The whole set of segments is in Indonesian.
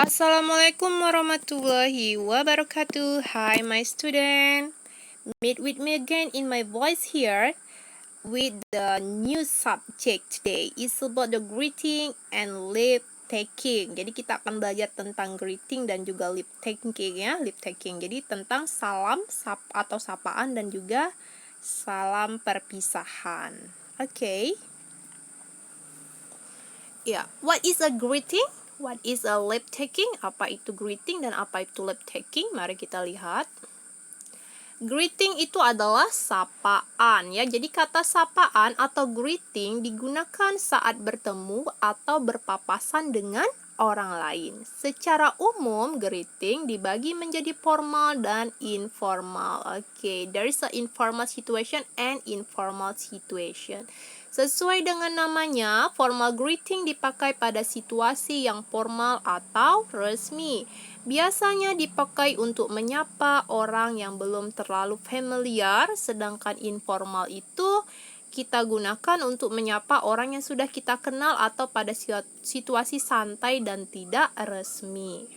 Assalamualaikum warahmatullahi wabarakatuh. Hi my student. Meet with me again in my voice here with the new subject today. It's about the greeting and lip taking. Jadi kita akan belajar tentang greeting dan juga lip taking ya, lip taking. Jadi tentang salam atau sapaan dan juga salam perpisahan. Okay. Ya, what is a greeting? What is a lip taking? Apa itu greeting dan apa itu lip taking? Mari kita lihat. Greeting itu adalah sapaan ya. Jadi kata sapaan atau greeting digunakan saat bertemu atau berpapasan dengan orang lain. Secara umum, greeting dibagi menjadi formal dan informal. Okay, there is a informal situation and informal situation. Sesuai dengan namanya, formal greeting dipakai pada situasi yang formal atau resmi. Biasanya dipakai untuk menyapa orang yang belum terlalu familiar, sedangkan informal itu kita gunakan untuk menyapa orang yang sudah kita kenal atau pada situasi santai dan tidak resmi.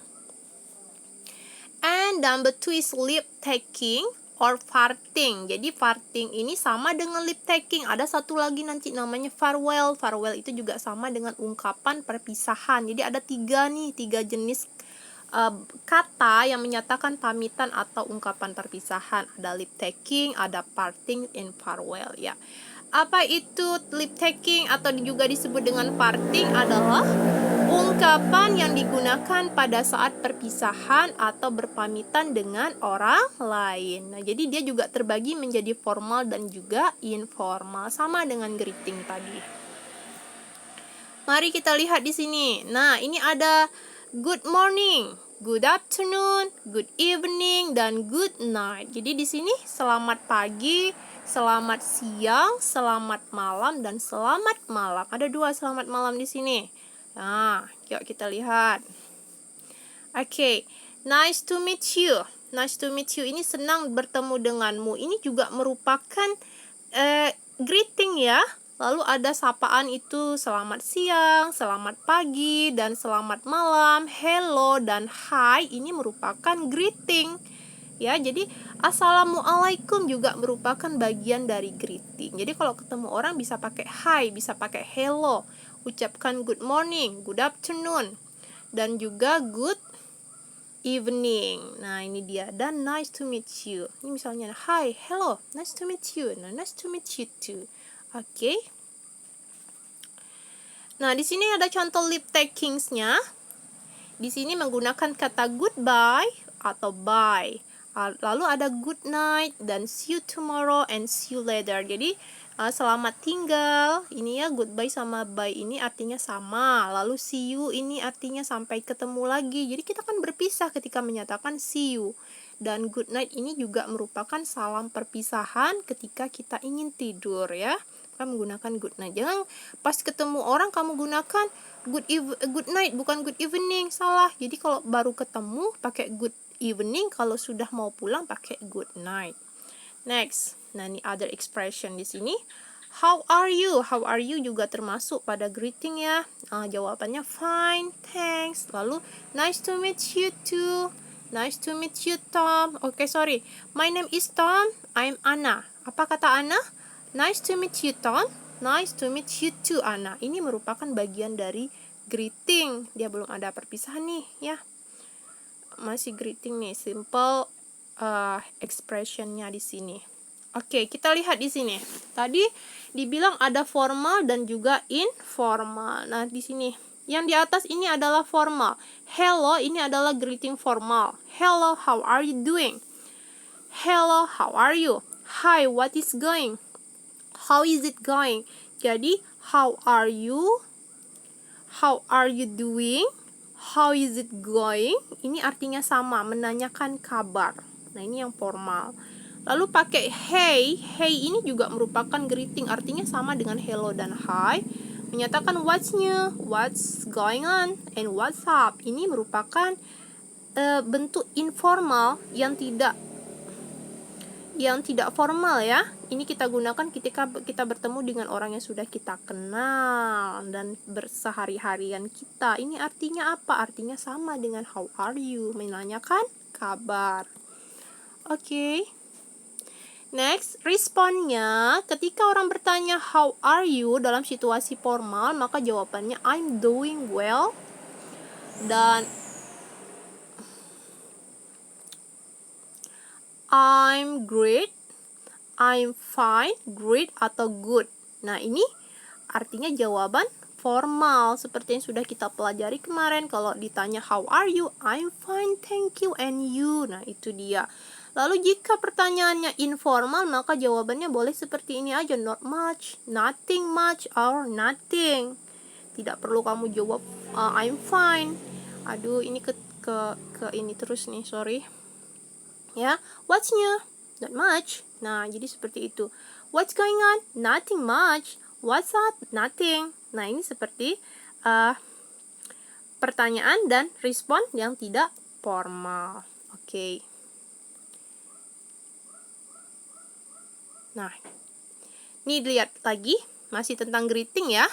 And number 2 is lip taking or farting. Jadi farting ini sama dengan lip taking. Ada satu lagi nanti namanya farewell. Farewell itu juga sama dengan ungkapan perpisahan. Jadi ada tiga jenis kata yang menyatakan pamitan atau ungkapan perpisahan. Ada lip taking, ada parting, and farewell ya. Apa itu lip taking atau juga disebut dengan farting? Adalah ungkapan yang digunakan pada saat perpisahan atau berpamitan dengan orang lain. Nah, jadi dia juga terbagi menjadi formal dan juga informal, sama dengan greeting tadi. Mari kita lihat di sini. Nah, ini ada good morning, good afternoon, good evening, dan good night. Jadi di sini selamat pagi, selamat siang, selamat malam, dan selamat malam. Ada dua selamat malam di sini. Nah, yuk kita lihat. Okay, nice to meet you. Nice to meet you ini senang bertemu denganmu. Ini juga merupakan greeting ya. Lalu ada sapaan itu selamat siang, selamat pagi, dan selamat malam. Hello dan hi ini merupakan greeting. Ya, jadi assalamualaikum juga merupakan bagian dari greeting. Jadi kalau ketemu orang bisa pakai hi, bisa pakai hello. Ucapkan good morning, good afternoon, dan juga good evening. Nah, ini dia. Dan nice to meet you. Ini misalnya hi, hello, nice to meet you. Nah, nice to meet you too. Oke. Nah, di sini ada contoh lip takingsnya. Di sini menggunakan kata goodbye atau bye. Lalu ada good night dan see you tomorrow and see you later. Jadi selamat tinggal. Ini ya, goodbye sama bye ini artinya sama. Lalu see you ini artinya sampai ketemu lagi. Jadi kita kan berpisah ketika menyatakan see you. Dan good night ini juga merupakan salam perpisahan ketika kita ingin tidur ya. Kamu menggunakan good night. Jangan pas ketemu orang kamu gunakan good night, bukan good evening. Salah. Jadi kalau baru ketemu pakai good evening, kalau sudah mau pulang pakai good night. Next. Nah, ini other expression di sini. How are you? How are you juga termasuk pada greeting ya. Jawabannya fine, thanks. Lalu nice to meet you too. Nice to meet you, Tom. Sorry. My name is Tom. I'm Anna. Apa kata Anna? Nice to meet you, Tom. Nice to meet you too, Anna. Ini merupakan bagian dari greeting. Dia belum ada perpisahan nih, ya. Masih greeting nih, simple expressionnya di sini. Oke, kita lihat di sini. Tadi dibilang ada formal dan juga informal. Nah, di sini yang di atas ini adalah formal. Hello ini adalah greeting formal. Hello, how are you doing? Hello, how are you? Hi, what is going? How is it going? Jadi, how are you? How are you doing? How is it going? Ini artinya sama, menanyakan kabar. Nah, ini yang formal. Lalu pakai hey. Hey ini juga merupakan greeting, artinya sama dengan hello dan hi. Menyatakan what's new, what's going on, and what's up. Ini merupakan bentuk informal yang tidak yang tidak formal ya. Ini kita gunakan ketika kita bertemu dengan orang yang sudah kita kenal dan bersehari-harian kita. Ini artinya apa? Artinya sama dengan how are you, menanyakan kabar. Oke. Next, responnya ketika orang bertanya how are you dalam situasi formal, maka jawabannya I'm doing well. Dan I'm great, I'm fine, great, atau good. Nah, ini artinya jawaban formal seperti yang sudah kita pelajari kemarin. Kalau ditanya how are you, I'm fine, thank you, and you. Nah, itu dia. Lalu jika pertanyaannya informal, maka jawabannya boleh seperti ini aja, not much, nothing much, or nothing. Tidak perlu kamu jawab I'm fine. Aduh, ini ke ini terus nih, sorry. Ya, what's new? Not much. Nah, jadi seperti itu. What's going on? Nothing much. What's up? Nothing. Nah, ini seperti pertanyaan dan respon yang tidak formal. Oke. Nah, ini lihat lagi, masih tentang greeting ya.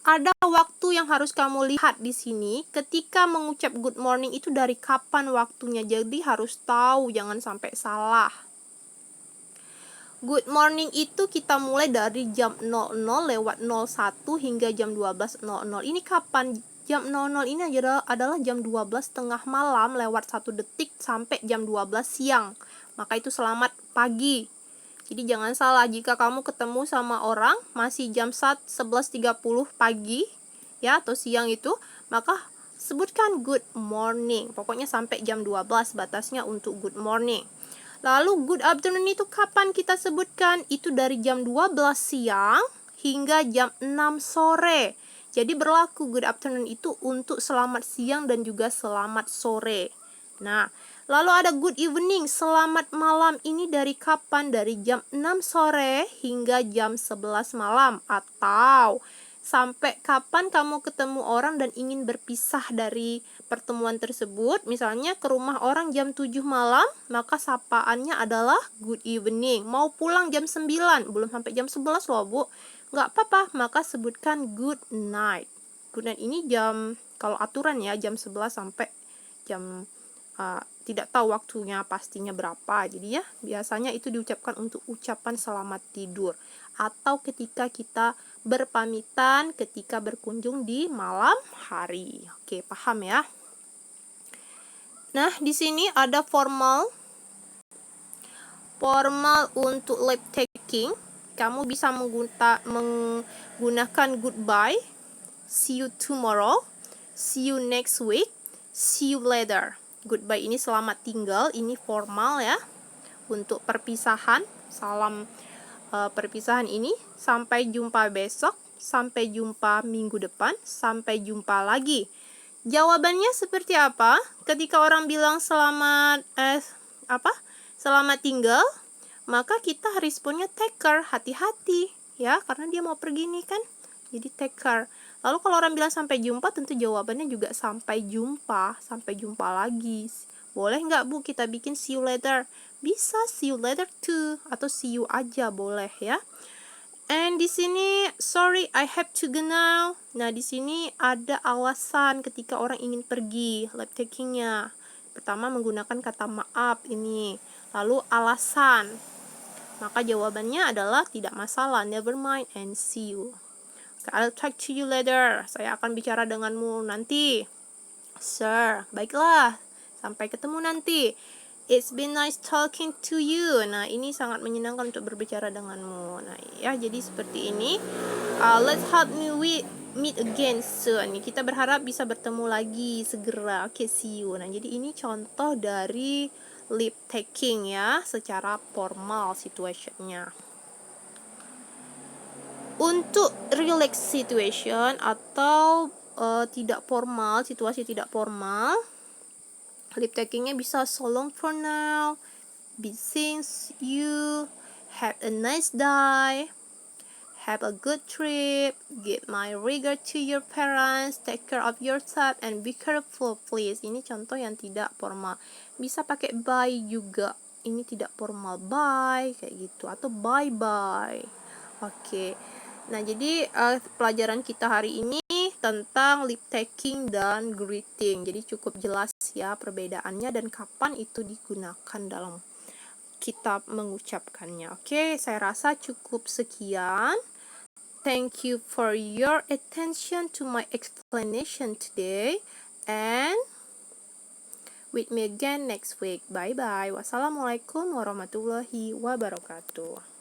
Ada waktu yang harus kamu lihat di sini. Ketika mengucap good morning itu dari kapan waktunya. Jadi harus tahu, jangan sampai salah. Good morning itu kita mulai dari jam 00 lewat 01 hingga jam 12.00. Ini kapan? Jam 00 ini adalah jam 12 tengah malam lewat 1 detik sampai jam 12 siang. Maka itu selamat pagi. Jadi jangan salah, jika kamu ketemu sama orang masih jam 11.30 pagi ya atau siang itu, maka sebutkan good morning. Pokoknya sampai jam 12 batasnya untuk good morning. Lalu good afternoon itu kapan kita sebutkan? Itu dari jam 12 siang hingga jam 6 sore. Jadi berlaku good afternoon itu untuk selamat siang dan juga selamat sore. Nah, lalu ada good evening, selamat malam. Ini dari kapan? Dari jam 6 sore hingga jam 11 malam. Atau sampai kapan kamu ketemu orang dan ingin berpisah dari pertemuan tersebut. Misalnya ke rumah orang jam 7 malam, maka sapaannya adalah good evening. Mau pulang jam 9, belum sampai jam 11 loh Bu. Nggak apa-apa, maka sebutkan good night. Good night ini jam, kalau aturan ya, jam 11 sampai jam tidak tahu waktunya pastinya berapa. Jadi ya biasanya itu diucapkan untuk ucapan selamat tidur atau ketika kita berpamitan ketika berkunjung di malam hari. Oke, paham ya? Nah, di sini ada formal untuk lip taking. Kamu bisa menggunakan goodbye, see you tomorrow, see you next week, see you later. Goodbye ini selamat tinggal, ini formal ya. Untuk perpisahan, salam perpisahan ini, sampai jumpa besok, sampai jumpa minggu depan, sampai jumpa lagi. Jawabannya seperti apa? Ketika orang bilang selamat tinggal, maka kita responnya take care, hati-hati ya, karena dia mau pergi nih kan. Jadi take care. Lalu kalau orang bilang sampai jumpa, tentu jawabannya juga sampai jumpa lagi. Boleh nggak Bu kita bikin see you later? Bisa see you later too, atau see you aja boleh ya. And di sini sorry I have to go now. Nah, di sini ada alasan ketika orang ingin pergi, lip takingnya. Pertama menggunakan kata maaf ini. Lalu alasan. Maka jawabannya adalah tidak masalah, never mind and see you. I'll talk to you later. Saya akan bicara denganmu nanti. Sir, baiklah. Sampai ketemu nanti. It's been nice talking to you. Nah, ini sangat menyenangkan untuk berbicara denganmu. Nah, ya, jadi seperti ini. Let's hope we meet again soon. Kita berharap bisa bertemu lagi segera. Okay, see you. Nah, jadi ini contoh dari lip taking ya, secara formal situationnya. Untuk relax situation atau tidak formal, situasi tidak formal, lip takingnya bisa so long for now, be since you, have a nice day, have a good trip, give my regard to your parents, take care of yourself, and be careful please. Ini contoh yang tidak formal. Bisa pakai bye juga ini tidak formal, bye kayak gitu, atau bye bye. Oke. Nah, jadi pelajaran kita hari ini tentang lip taking dan greeting. Jadi cukup jelas ya perbedaannya dan kapan itu digunakan dalam kita mengucapkannya. Oke, saya rasa cukup sekian. Thank you for your attention to my explanation today, and with me again next week. Bye bye. Wassalamualaikum warahmatullahi wabarakatuh.